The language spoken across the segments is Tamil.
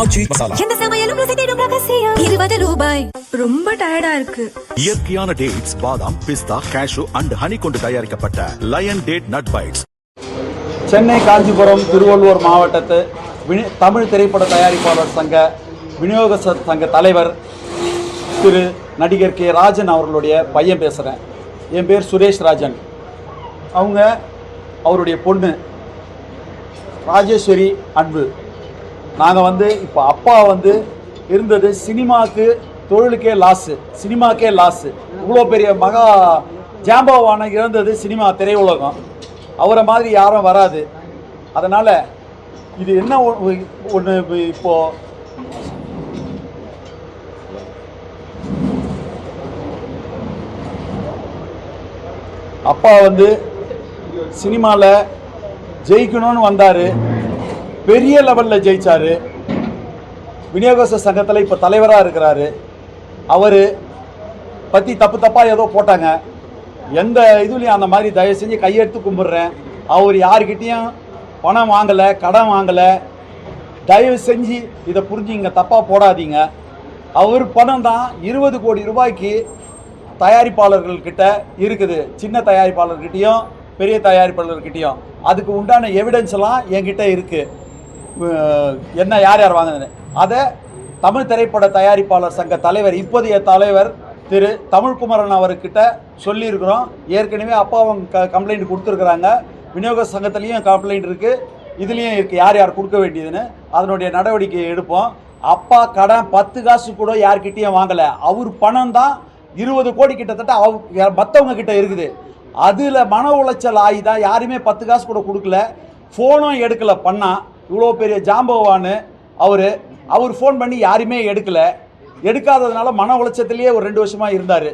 ஆச்சி மசாலா. எந்த சமையலும் ருசி தேடும் ரகசியம். 20 ரூபாய். ரொம்ப டயர்டா இருக்கு. இயற்கையான டேட்ஸ், பாதாம், பிஸ்தா, கேஷு அண்ட் ஹனி கொண்டு தயாரிக்கப்பட்ட lion date nut bites. Chennai, Kanchipuram, Tiruvallur மாவட்டத்து தமிழ் திரைப்பட தயாரிப்பாளர் சங்க விநியோகஸ்தர் சங்க தலைவர் திரு நடிகர் கே ராஜன் அவர்களுடைய பையன் பேசுகிறேன். என் பேர் சுரேஷ் ராஜன். அவங்க அவருடைய பொண்ணு ராஜேஸ்வரி அன்பு. நாங்கள் இப்போ அப்பா இருந்தது சினிமாவுக்கு தொழிலுக்கே லாஸு, சினிமாக்கே லாஸு. இவ்வளோ பெரிய மகா ஜாம்பவான இறந்தது சினிமா திரையுலகம். அவரை மாதிரி யாரும் வராது. அதனால் இது என்ன ஒன்று, இப்போது அப்பா சினிமாவில் ஜெயிக்கணும்னு வந்தார். பெரிய லெவலில் ஜெயித்தார். விநியோகஸ்தர் சங்கத்தில் இப்போ தலைவராக இருக்கிறாரு. அவர் பற்றி தப்பாக ஏதோ போட்டாங்க. எந்த இதுலேயும் அந்த மாதிரி தயவு செஞ்சு கையெடுத்து கும்பிட்றேன். அவர் யாருக்கிட்டேயும் பணம் வாங்கலை, கடன் வாங்கலை. தயவு செஞ்சு இதை புரிஞ்சுங்க, தப்பாக போடாதீங்க. அவர் பணம் தான் 20 கோடி ரூபாய்க்கு தயாரிப்பாளர்கள்கிட்ட இருக்குது. சின்ன தயாரிப்பாளர்கிட்டையும் பெரிய தயாரிப்பாளர்கிட்டையும். அதுக்கு உண்டான எவிடன்ஸ்லாம் என்கிட்ட இருக்குது. என்ன யார் யார் வாங்கினது அதை தமிழ் திரைப்பட தயாரிப்பாளர் சங்க தலைவர், இப்போதைய தலைவர் திரு தமிழ்குமரன் அவர்கிட்ட சொல்லியிருக்கிறோம். ஏற்கனவே அப்பாவும் கம்ப்ளைண்ட் கொடுத்துருக்குறாங்க. விநியோக சங்கத்துலேயும் கம்ப்ளைண்ட் இருக்குது, இதுலேயும் இருக்குது, யார் யார் கொடுக்க வேண்டியதுன்னு. அதனுடைய நடவடிக்கை எடுப்போம். அப்பா கடன் 10 காசு கூட யார்கிட்டையும் வாங்கலை. அவர் பணம் தான் 20 கோடி கிட்டத்தட்ட மற்றவங்க கிட்ட இருக்குது. அதில் மன உளைச்சல் ஆகி தான் யாருமே 10 காசு கூட கொடுக்கல, ஃபோனும் எடுக்கலை. பண்ணால் இவ்வளோ பெரிய ஜாம்பவான்னு அவர் ஃபோன் பண்ணி யாருமே எடுக்காததுனால மன உளைச்சத்திலேயே ஒரு 2 வருஷமாக இருந்தார்.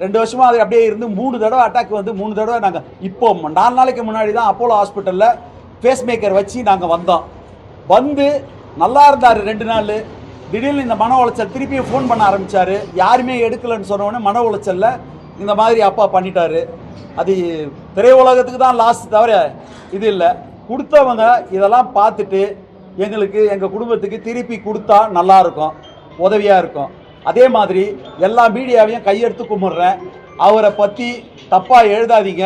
2 வருஷமாக அது அப்படியே இருந்து 3 தடவை அட்டாக் 3 தடவை நாங்கள் இப்போ 4 நாளைக்கு முன்னாடி தான் அப்போலோ ஹாஸ்பிட்டலில் ஃபேஸ் மேக்கர் வச்சு நாங்கள் வந்தோம். நல்லா இருந்தார் 2 நாள். திடீர்னு இந்த மன உளைச்சல் திருப்பியும் ஃபோன் பண்ண ஆரம்பித்தார். யாருமே எடுக்கலைன்னு சொன்னோடனே மன உளைச்சலில் இந்த மாதிரி அப்பா பண்ணிட்டார். அது திரையுலகத்துக்கு தான் லாஸ், தவிர இது இல்லை. கொடுத்தவங்க இதெல்லாம் பார்த்துட்டு எங்களுக்கு, எங்கள் குடும்பத்துக்கு திருப்பி கொடுத்தா நல்லாயிருக்கும், உதவியாக இருக்கும். அதே மாதிரி எல்லா மீடியாவையும் கையெடுத்து கும்பிட்றேன். அவரை பற்றி தப்பாக எழுதாதீங்க.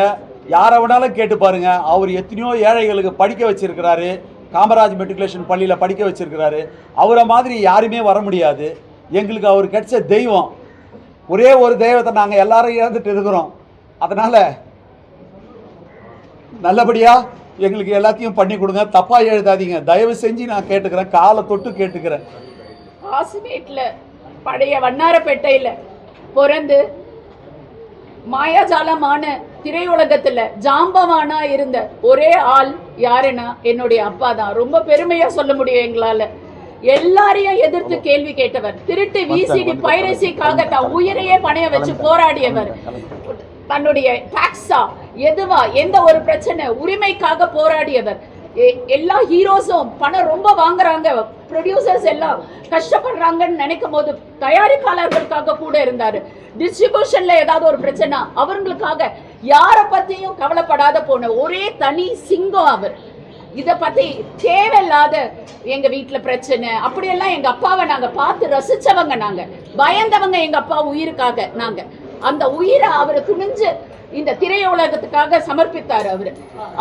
யாரை வேணாலும் கேட்டு பாருங்கள். அவர் எத்தனையோ ஏழைகளுக்கு படிக்க வச்சுருக்கிறாரு. காமராஜ் மெட்ரிகுலேஷன் பள்ளியில் படிக்க வச்சுருக்கிறாரு. அவரை மாதிரி யாருமே வர முடியாது. எங்களுக்கு அவர் கிடைச்ச தெய்வம். ஒரே ஒரு தெய்வத்தை நாங்கள் எல்லாரும் இழந்துட்டு இருக்கிறோம். அதனால் நல்லபடியாக எங்களுக்கு எல்லாத்தையும் பண்ணி கொடுங்க. தப்பாக எழுதாதீங்க தயவு செஞ்சு. நான் கேட்டுக்கிறேன், காலை தொட்டு கேட்டுக்கிறேன். காசுமேட்டில் பழைய வண்ணாரப்பேட்டையில் பிறந்து மாயாஜாலமான திரையுலகத்தில் ஜாம்பவானா இருந்த ஒரே ஆள் யாருன்னா என்னுடைய அப்பா தான். ரொம்ப பெருமையாக சொல்ல முடியும் எங்களால். எல்லாரையும் எதிர்த்து கேள்வி கேட்டவர். திருட்டு விசிடி பைரசிக்காக தான் உயிரையே பணைய வச்சு போராடியவர். தன்னுடைய டாக்ஸா எதுவா எந்த ஒரு பிரச்சனை உரிமைக்காக போராடியவர். எல்லா ஹீரோஸும் பணம் ரொம்ப வாங்குறாங்க, ப்ரொடியூசர்ஸ் எல்லாம் கஷ்டப்படுறாங்கன்னு நினைக்கும் போது தயாரிப்பாளர்களுக்காக கூட இருந்தாரு. டிஸ்ட்ரிபியூஷன்ல ஏதாவது ஒரு பிரச்சனை அவங்களுக்காக யாரை பத்தியும் கவலைப்படாத போன ஒரே தனி சிங்கம் அவர். இதை பத்தி தேவையில்லாத எங்க வீட்டுல பிரச்சனை அப்படியெல்லாம் எங்க அப்பாவை நாங்க பார்த்து ரசிச்சவங்க, நாங்க பயந்தவங்க. எங்க அப்பா உயிருக்காக நாங்க அந்த உயிரை அவர் துணிஞ்சு இந்த திரையுலகத்துக்காக சமர்ப்பித்தார்.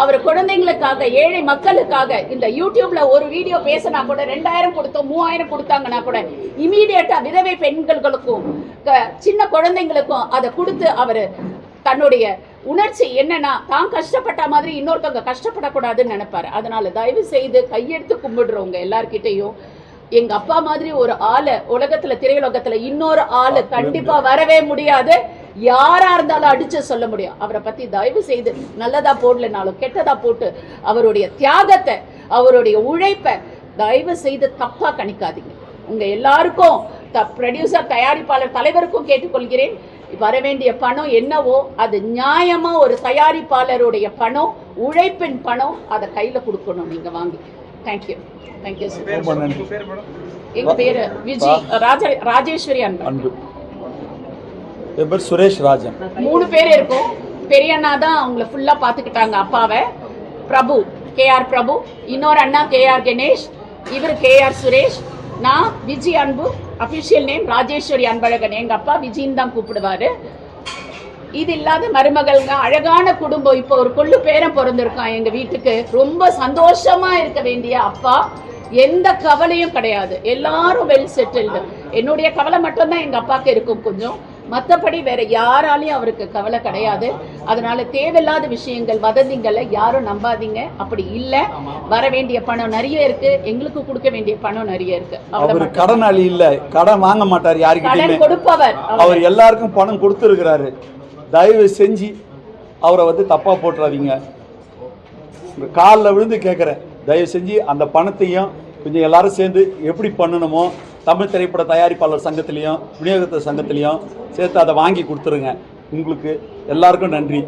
அவர் குழந்தைங்களுக்காக, ஏழை மக்களுக்காக. இந்த யூடியூப்ல ஒரு வீடியோ பேசினா கூட 2000 கொடுத்தோம், 3000 கொடுத்தாங்கன்னா கூட இமீடியட்டா விதவை பெண்களுக்கும் சின்ன குழந்தைங்களுக்கும் அதை கொடுத்து அவர் தன்னுடைய உணர்ச்சி என்னன்னா தான் கஷ்டப்பட்ட மாதிரி இன்னொருத்தவங்க கஷ்டப்படக்கூடாதுன்னு நினைப்பாரு. அதனால தயவு செய்து கையெடுத்து கும்பிடுறவங்க எல்லார்கிட்டையும் எங்க அப்பா மாதிரி ஒரு ஆளு உலகத்துல திரையுலகத்துல இன்னொரு ஆளு கண்டிப்பா வரவே முடியாது. யாரா இருந்தாலும் அடிச்சு சொல்ல முடியும். அவரை பத்தி தயவு செய்து நல்லதா போடலனாலும் கெட்டதா போட்டு அவருடைய தியாகத்தை, அவருடைய உழைப்பை தயவு செய்து தப்பா கணிக்காதீங்க. உங்க எல்லாருக்கும் ப்ரொடியூசர் தயாரிப்பாளர் தலைவருக்கும் கேட்டுக்கொள்கிறேன். வர வேண்டிய பணம் என்னவோ அது நியாயமா ஒரு தயாரிப்பாளருடைய பணம், உழைப்பின் பணம், அதை கையில கொடுக்கணும் நீங்க வாங்கி. தேங்க்யூ. Thank you sir. எங்க பேரு ராஜேஸ்வரி அன்பு. என் பேர் சுரேஷ் ராஜன். 3 பேர் இருக்கோம். பெரிய அண்ணா தான் அவங்கள ஃபுல்லா பாத்துக்கிட்டாங்க அப்பாவை. பிரபு, KR பிரபு, இன்னொரு அண்ணா KR கணேஷ், இவர் KR சுரேஷ், நான் விஜி அன்பு, அபிஷியல் நேம் ராஜேஸ்வரி அன்பழகன். எங்க அப்பா விஜின்னு தான் கூப்பிடுவாரு. இது இல்லாத மருமகள்ங்க, அழகான குடும்பம். இப்போ ஒரு கொள்ளு பேரன் பிறந்திருக்கான் எங்க வீட்டுக்கு. ரொம்ப சந்தோஷமா இருக்க வேண்டிய அப்பா. எந்த கவலையும் கிடையாது, எல்லாரும் வெல் செட்டில்டு. என்னுடைய கவலை மட்டும்தான் எங்க அப்பாவுக்கு இருக்கும் கொஞ்சம், மற்றபடி வேற யாராலையும் அவருக்கு கவலை கிடையாது. அதனால தேவையில்லாத விஷயங்கள், வதந்திங்களை யாரும் நம்பாதீங்க. அப்படி இல்லை, வர வேண்டிய பணம் நிறைய இருக்கு, எங்களுக்கு கொடுக்க வேண்டிய பணம் நிறைய இருக்கு. அவர் கடனாளி இல்ல, கடன் வாங்க மாட்டார் யாருக்கிட்ட, கடன் கொடுப்பவர். அவர் எல்லாருக்கும் பணம் கொடுத்துருக்கிறாரு. தயவு செஞ்சு அவரை வந்து தப்பா போட்டுறாதீங்க. காலில் விழுந்து கேட்குறேன், தயவு செஞ்சு அந்த பணத்தையும் கொஞ்சம் எல்லாரும் சேர்ந்து எப்படி பண்ணணுமோ தமிழ் திரைப்பட தயாரிப்பாளர் சங்கத்திலையும் விநியோகத்தர் சங்கத்திலையும் சேர்த்து அதை வாங்கி கொடுத்துருங்க. உங்களுக்கு எல்லாருக்கும் நன்றி.